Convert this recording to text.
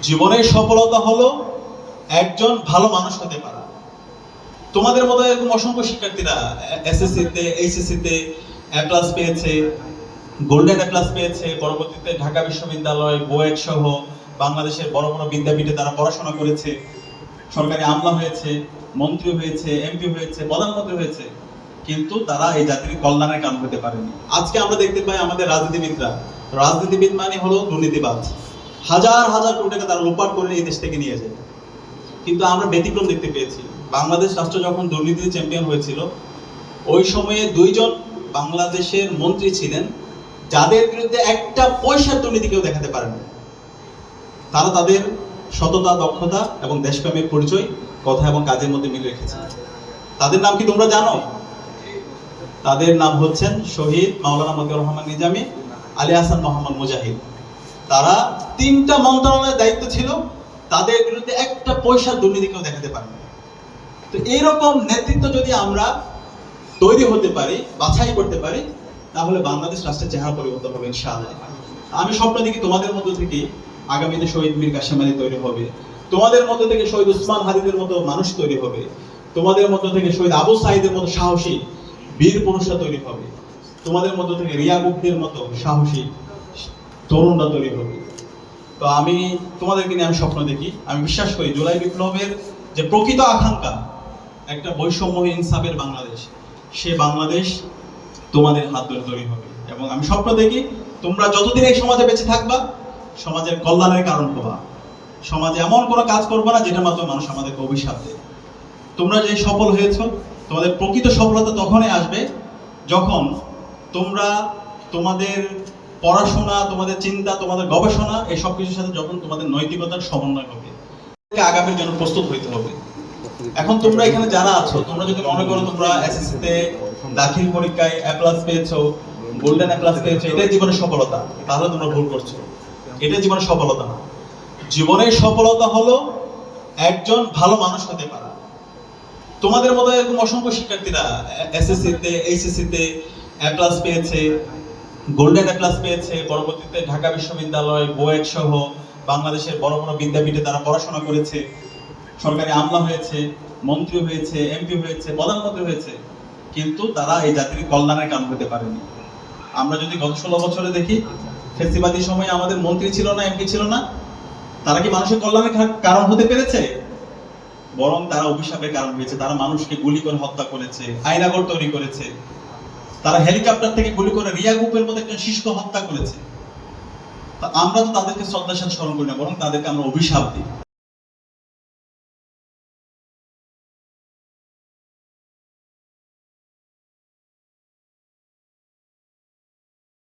জীবনের সফলতা হলো একজন ভালো মানুষ হতে পারা। তোমাদের মতো এরকম অসংখ্য শিক্ষার্থীরা এসএসসি তে এইচএসসি তে এ প্লাস পেয়েছে, গোল্ডেন এ প্লাস পেয়েছে, পরবর্তীতে ঢাকা বিশ্ববিদ্যালয়, বুয়েট সহ বাংলাদেশের বড় বড় বিদ্যাপীঠে তারা পড়াশোনা করেছে, সরকারি আমলা হয়েছে, মন্ত্রী হয়েছে, এমপি হয়েছে, প্রধানমন্ত্রী হয়েছে, কিন্তু তারা এই জাতির কল্যাণের কাম হতে পারেনি। আজকে আমরা দেখতে পাই আমাদের রাজনীতিবিদ মানে হলো দুর্নীতিবাজ। হাজার হাজার কোটি টাকা তারা লোপাট করে এই দেশ থেকে নিয়ে যায়। কিন্তু আমরা ব্যতিক্রম দেখতে পেয়েছি। বাংলাদেশ রাষ্ট্র যখন দুর্নীতিতে চ্যাম্পিয়ন হয়েছিল, ওই সময়ে দুইজন বাংলাদেশের মন্ত্রী ছিলেন যাদের বিরুদ্ধে একটা পয়সার দুর্নীতি কেউ দেখাতে পারেনি। তারা তাদের সততা, দক্ষতা এবং দেশপ্রেমের পরিচয় কথা এবং কাজের মধ্যে মিল রেখেছে। তাদের নাম কি তোমরা জানো? তাদের নাম হচ্ছেন শহীদ মাওলানা মতিউর রহমান নিজামী, আলী হাসান মোহাম্মদ মুজাহিদ। তারা 3টা মন্ত্রণালয়ের দায়িত্ব ছিল, তাদের বিরুদ্ধে একটা পয়সার দুর্নীতি কেউ দেখাতে পারে না। তো এইরকম নেতৃত্ব যদি আমরা তৈরি হতে পারি, বাছাই করতে পারি, তাহলে বাংলাদেশ রাষ্ট্রের চেহারা পরিবর্তন হবে ইনশাআল্লাহ। আমি স্বপ্ন দেখি তোমাদের মধ্য থেকে আগামীতে শহীদ মীর কাসেম আলী তৈরি হবে, তোমাদের মধ্য থেকে শহীদ উসমান হাদিদের মতো মানুষ তৈরি হবে, তোমাদের মধ্য থেকে শহীদ আবু সাঈদের মতো সাহসী বীর পুরুষরা তৈরি হবে, তোমাদের মধ্য থেকে রিয়া গুপ্তের মতো সাহসী তরুণরা তৈরি হবে। তো আমি তোমাদেরকে নিয়ে আমি স্বপ্ন দেখি, আমি বিশ্বাস করি জুলাই বিপ্লবের যে প্রকৃত আকাঙ্ক্ষা, একটা বৈষম্যহীন ইনসাফের বাংলাদেশ, সে বাংলাদেশ তোমাদের হাত ধরে তৈরি হবে। এবং আমি স্বপ্ন দেখি তোমরা যতদিন এই সমাজে বেঁচে থাকবা, সমাজের কল্যাণের কারণ হবা। সমাজে এমন কোনো কাজ করবো না যেটা মাত্র মানুষ আমাদেরকে অভিশাপ দেয়। তোমরা যে সফল হয়েছো, তোমাদের প্রকৃত সফলতা তখনই আসবে যখন তোমরা তোমাদের পড়াশোনা, তোমাদের চিন্তা, তোমাদের গবেষণা, এই সব কিছুর সাথে যখন তোমাদের নৈতিকতার সমন্বয় হবে। আগামীর জন্য প্রস্তুত হইতে হবে। এখন তোমরা এখানে যারা আছো, তোমরা যদি মনে করো তোমরা এসএসসি তে দাখিল পরীক্ষায় এ প্লাস পেয়েছো, গোল্ডেন এ প্লাস পেয়েছো, এটাই জীবনের সফলতা, তাহলে তোমরা ভুল করছো। এটা জীবনের সফলতা না। জীবনের সফলতা হলো একজন ভালো মানুষ হতে পারা। তোমাদের মতো এরকম অসংখ্য শিক্ষার্থীরা এসএসসি তে এইচএসসি তে এ প্লাস পেয়েছে, গোল্ডেন এ প্লাস পেয়েছে, পরবর্তীতে ঢাকা বিশ্ববিদ্যালয়, বুয়েট সহ বাংলাদেশের বড় বড় বিদ্যাপীঠে তারা পড়াশোনা করেছে, সরকারি আমলা হয়েছে, মন্ত্রী হয়েছে, এমপি হয়েছে, প্রধানমন্ত্রী হয়েছে, কিন্তু তারা এই জাতির কল্যাণের কাম হতে পারেনি। আমরা যদি গত 16 বছরে দেখি, ফেসিবাদী সময়ে আমাদের মন্ত্রী ছিল না, এমপি ছিল না, তারা কি মানুষের কল্যাণের কারণ হতে পেরেছে? বরং তারা অভিশাপের কারণ হয়েছে। তারা মানুষকে গুলি করে হত্যা করেছে, আয়নাঘর তৈরি করেছে, তারা হেলিকপ্টার থেকে গুলি করে রিয়া গ্রুপের মতো একজন শিশুকে হত্যা করেছে। আমরা তো তাদেরকে শ্রদ্ধার সাথে স্মরণ করি না, বরং তাদেরকে আমরা অভিশাপ দিই।